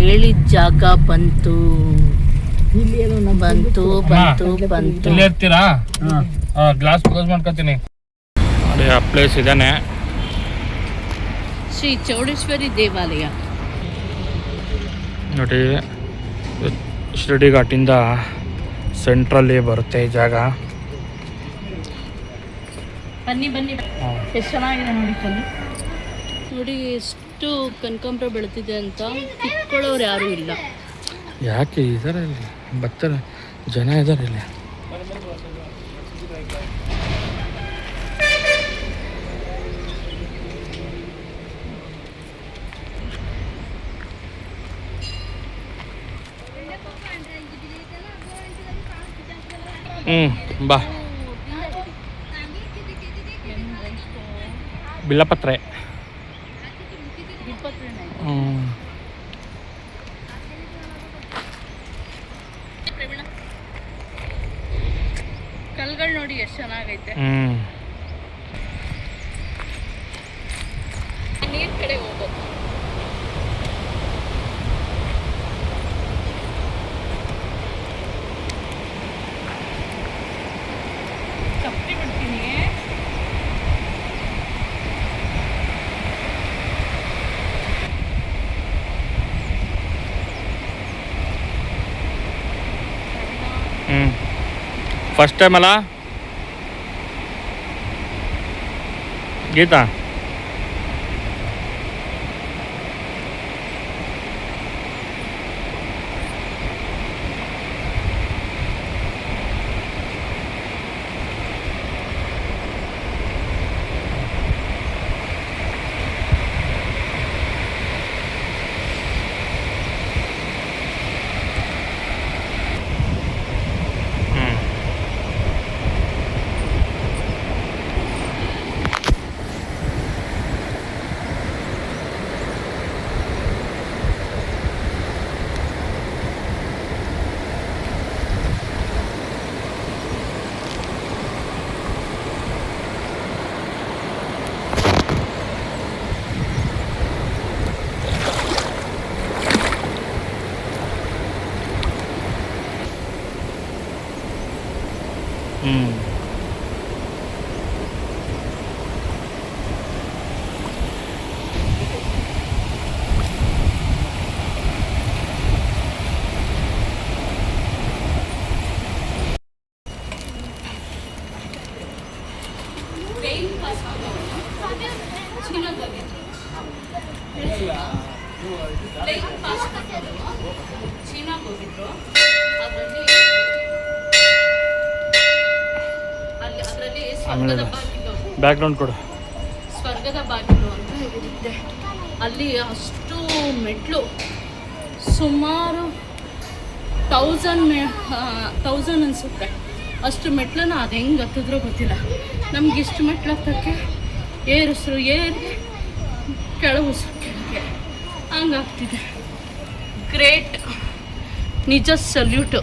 ಹೇಳಿದ ಜಾಗ ಬಂತು. ಬಂತು ಬಂತು ಬಂತು. ಇಲ್ಲಿ ಇರ್ತೀರಾ? ಗ್ಲಾಸ್ ಕ್ಲೋಸ್ ಮಾಡ್ಕೊತೀನಿ. ನೋಡಿ ಆ ಪ್ಲೇಸ್ ಇದಾನೆ, ಶ್ರೀ ಚೌಡೇಶ್ವರಿ ದೇವಾಲಯ. ನೋಡಿ ಶಿರಡಿ ಘಾಟಿಂದ ಸೆಂಟ್ರಲ್ಲಿ ಬರುತ್ತೆ ಈ ಜಾಗ. ಬನ್ನಿ ಬನ್ನಿ, ಎಷ್ಟು ಚೆನ್ನಾಗಿದೆ ನೋಡಿ ಕಲ್ಲು. ನೋಡಿ ಎಷ್ಟು ಕನಕಾಂಬರ ಬೆಳೆದಿದೆ ಅಂತ, ಕಿತ್ಕೊಳ್ಳೋರು ಯಾರೂ ಇಲ್ಲ. ಯಾಕೆ ಇದಾರೆ ಇಲ್ಲಿ, ಬರ್ತಾರೆ ಜನ ಇದ್ದಾರೆ ಇಲ್ಲಿ. ಬಾ ಬಿಲ್ಲಪತ್ರೆ. ಕಲ್ಗಳು ನೋಡಿ ಎಷ್ಟು ಚೆನ್ನಾಗೈತೆ. ನೀರ್ ಕಡೆ ಹೋಗೋದು. ಚಪ್ಪಲಿ ಬಿಡ್ತೀನಿ. ಫಸ್ಟ್ ಟೈಮ್ ಅಲ್ಲ ಗೀತಾ? ಬ್ಯಾಕ್ಗ್ರೌಂಡ್ ಕೊಡು. ಸ್ವರ್ಗದ ಬಾಗಿಲು ಅಂತ ಇರುತ್ತೆ. ಅಲ್ಲಿ ಅಷ್ಟು ಮೆಟ್ಲು, ಸುಮಾರು 1000 ಅನಿಸುತ್ತೆ ಅಷ್ಟು ಮೆಟ್ಲನ್ನ. ಅದು ಹೆಂಗೆ ಹತ್ತಿದ್ರೂ ಗೊತ್ತಿಲ್ಲ ನಮ್ಗೆ. ಇಷ್ಟು ಮೆಟ್ಲು ಹತ್ತಕ್ಕೆ ಏರಿಸ್ರು ಏರಿ ಕೆಳಗಿಸ್ರು ಕೆಳಗೆ ಹಂಗಾಗ್ತಿದೆ. ಗ್ರೇಟ್, ನಿಜ ಸಲ್ಯೂಟು.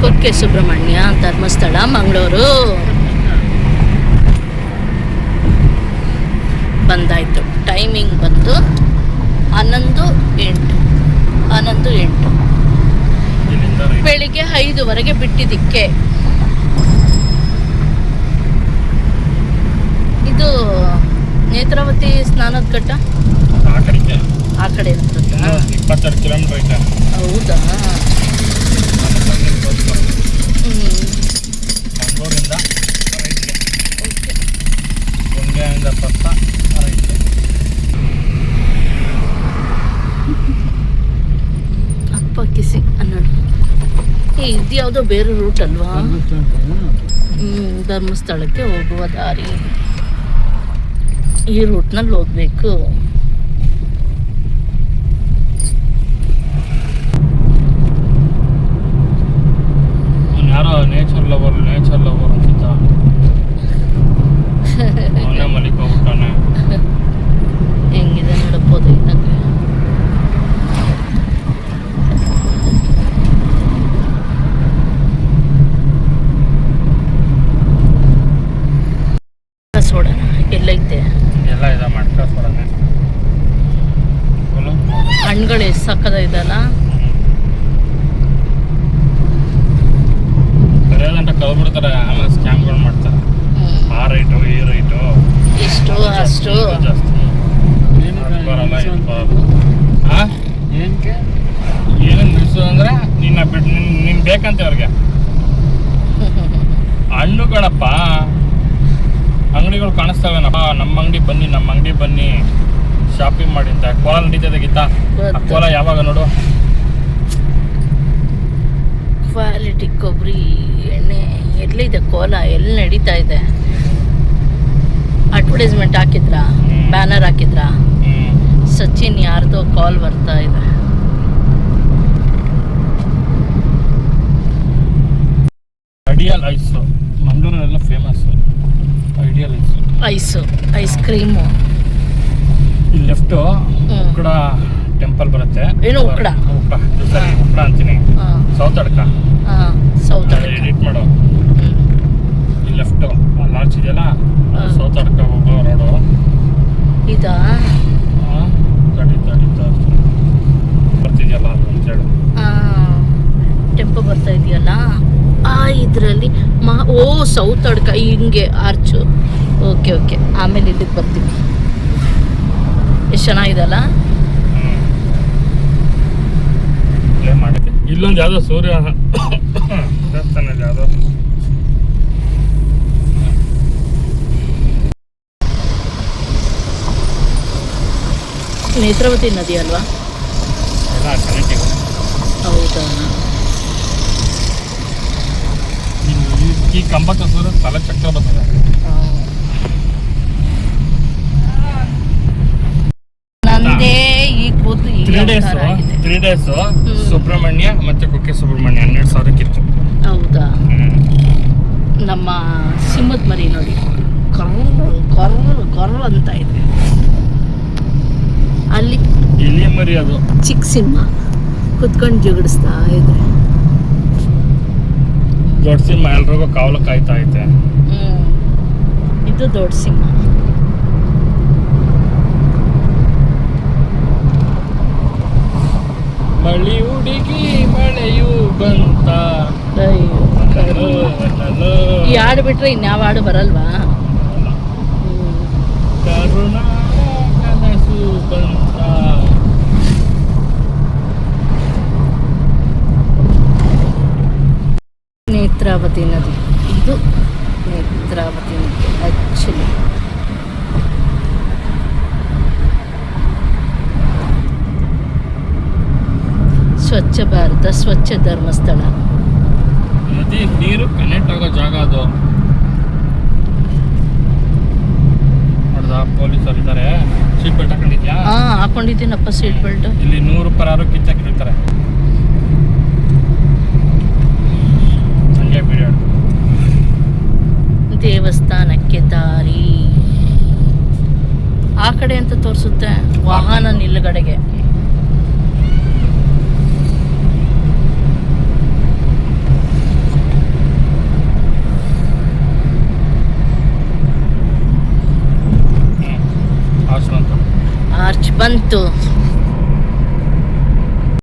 ಕುಕ್ಕೆ ಸುಬ್ರಹ್ಮಣ್ಯ ಧರ್ಮಸ್ಥಳ ಮಂಗಳೂರು ಬಂದಾಯಿತು. ಟೈಮಿಂಗ್ ಬಂದು 11:08 ಬೆಳಿಗ್ಗೆ 5:00 ಬಿಟ್ಟಿದ್ದಕ್ಕೆ. ಇದು ನೇತ್ರಾವತಿ ಸ್ನಾನದ ಘಟ್ಟ ಆ ಕಡೆ ಇರ್ತದ. 22 ಕಿಲೋಮೀಟರ್ ಐತೆ. ಹೌದಾ? ಮಂಗಳೂರಿಂದ ಗುಂಡಿಯಿಂದ ಪಕ್ಕ ಅಪ್ಪ ಕಿಸಿ ಅನ್ನೋದು. ಇದು ಯಾವುದೋ ಬೇರೆ ರೂಟ್ ಅಲ್ವಾ? ಧರ್ಮಸ್ಥಳಕ್ಕೆ ಹೋಗುವ ದಾರಿ ಈ ರೂಟ್ನಲ್ಲಿ ಹೋಗ್ಬೇಕು. ಯಾರೋ ನೇಚರ್ ಲವರ್ ಅಂತಿದ್ದ, ಅವನೇ ಮಲಿಕ್ ಹೋಗ್ಬಿಟ್ಟಾನೆ. ಹೆಂಗಿದೆ ನೋಡಬಹುದು. ಇದಾದ್ರೆ ಸೋಡೋಣ ಎಲ್ಲೈತೆ ಎಲ್ಲ ಇದ ಮಾಡ್ತಾರೆ. ಸಕ್ಕದಾಯ್ತಲ್ಲ. ಸರಿಯಾದಂತ ಕಳ್ಬಿಡ್ತಾರೆ, ಆಮೇಲೆ ಸ್ಕ್ಯಾಮ್ಗಳು ಮಾಡ್ತಾರೆ. ಆ ರೈಟು ಈ ರೈಟು ಎಷ್ಟು ಅಷ್ಟು ಜಾಸ್ತಿ ಬರಲ್ಲ, ಇದು ಬರಲ್ಲ. ಏನೇನು ನಿಲ್ಸು ಅಂದ್ರೆ ನಿನ್ನ ಬಿಟ್ಟು ನಿನ್ ಬೇಕಂತೆ ಅವ್ರಿಗೆ. ಹಣ್ಣು ಕಣಪ್ಪ, ಅಂಗಡಿಗಳು ಕಾಣಿಸ್ತಾವೇನಪ್ಪ, ನಮ್ಮ ಅಂಗಡಿ ಬನ್ನಿ ಶಾಪಿಂಗ್ ಮಾಡಿ ಅಂತ. ಕೋಲ ನಡೀತದೆ ಗೀತಾ, ಆ ಕೋಲ ಯಾವಾಗ ನೋಡು. ಕ್ವಾಲಿಟಿ ಕೊಬ್ಬರಿ ಎಣ್ಣೆ ಎಲ್ಲಿದೆ ಕೋಲ, ಎಲ್ಲಿ ನಡೀತಾ ಇದೆ? ಅಡ್ವರ್ಟೈಸ್ಮೆಂಟ್ ಹಾಕಿದ್ರಾ, ಬ್ಯಾನರ್ ಹಾಕಿದ್ರಾ? ಸಚಿನ್ ಯಾರ್ದೋ ಕಾಲ್ ಬರ್ತಾ ಇದೆ. ಐಡಿಯಲ್ ಐಸು ಮಂಗಳೂರಲ್ಲೆಲ್ಲ ಫೇಮಸ್. Ideal ice cream. ಇಲ್ಲಿ ಲೆಫ್ಟು ಉಕ್ಕಡ ಟೆಂಪಲ್ ಬರುತ್ತೆ. ಏನು ಉಕ್ಕಡ ಅಂತೀನಿ, ಸೌತಡ್ಕ ಎಡಿಟ್ ಮಾಡು. ಇಲ್ಲಿ ಲೆಫ್ಟು ಲಾರ್ಜ್ ಇದೆಯಲ್ಲ, ಸೌತಡ್ಕ ಹೋಗೋ ರೋಡು ಇದಾ. ಬರ್ತಿದ್ಯಲ್ಲ ಅದು ಅಂತೇಳಿ ಟೆಂಪೋ ಬರ್ತಾ ಇದೆಯಲ್ಲ ಇದರಲ್ಲಿ ಸೌತ್ ಅಡ್ಕ ಹಿಂಗೆ ಆರ್ಚು. ಓಕೆ ಆಮೇಲೆ ಇಲ್ಲಿಗೆ ಬರ್ತೀವಿ. ಎಷ್ಟು ಚೆನ್ನಾಗಿದೆಲ್ಲ. ಇಲ್ಲೊಂದು ಯಾವುದೋ ಸೂರ್ಯ ದೇವಸ್ಥಾನ ಯಾವುದೋ. ನೇತ್ರಾವತಿ ನದಿ ಅಲ್ವಾ? ಹೌದಾ? ಈ ಕಂಬ ತೋರಿಸಿದ್ರೆ ತಲೆ ಚಕ್ರ ಬರ್ತದೆ. ನಂದೇ ಈ ಕೂತು 3 days ಸುಬ್ರಹ್ಮಣ್ಯ ಮತ್ತೆ ಕುಕ್ಕೆ ಸುಬ್ರಹ್ಮಣ್ಯ 12,000ಕ್ಕಿತ್ತು. ಹೌದಾ? ನಮ್ಮ ಸಿಂಹದ ಮರಿ ನೋಡಿ, ಕರ್ರ ಅಂತ ಇದೆ. ಅಲ್ಲಿ ಇಲ್ಲಿ ಮರಿ, ಅದು ಚಿಕ್ಕ ಸಿಂಹ ಕುತ್ಕೊಂಡು ಜುಗಡಿಸ್ತಾ ಇದೆ. ದೊಡ್ಡ ಸಿಂಹ ಎಲ್ರಿಗೂ ಕಾವಲು ಕಾಯ್ತಾ ಐತೆ. ಇದು ದೊಡ್ಡ ಸಿಂಹ. ಮಳಿ ಹುಡುಗಿ ಮಳೆಯು ಬಂತ. ಈ ಹಾಡು ಬಿಟ್ರೆ ಇನ್ಯಾವ ಹಾಡು ಬರಲ್ವಾ? ಕರುಣಾಳ ಕನಸು ಬಂತ. ನೇತ್ರಾವತಿ ನದಿ, ಇದು ನೇತ್ರಾವತಿ ನದಿ ಆ್ಯಕ್ಚುಲಿ. ಸ್ವಚ್ಛ ಭಾರತ, ಸ್ವಚ್ಛ ಧರ್ಮಸ್ಥಳ. ನದಿ ನೀರು ಕನೆಕ್ಟ್ ಆಗೋ ಜಾಗ ಅದು. ನೋಡ್ದ ಪೊಲೀಸರು ಇದ್ದಾರೆ. ಸೀಟ್ ಬೆಲ್ಟ್ ಹಾಕೊಂಡಿದ್ಯಾ? ಹಾಕೊಂಡಿದ್ದೀನಪ್ಪ ಸೀಟ್ ಬೆಲ್ಟ್. ಇಲ್ಲಿ 100 ರೂಪಾಯಿ ಯಾರು ಕಿತ್ತಾಕಿರ್ತಾರೆ. ಸಂಜೆ ಪೀರಿಯಡ್. ದೇವಸ್ಥಾನಕ್ಕೆ ದಾರಿ ಆ ಕಡೆ ಅಂತ ತೋರಿಸುತ್ತೆ, ವಾಹನ ನಿಲ್ಲುಗಡೆಗೆ. ಆರ್ಚ್ ಬಂತು.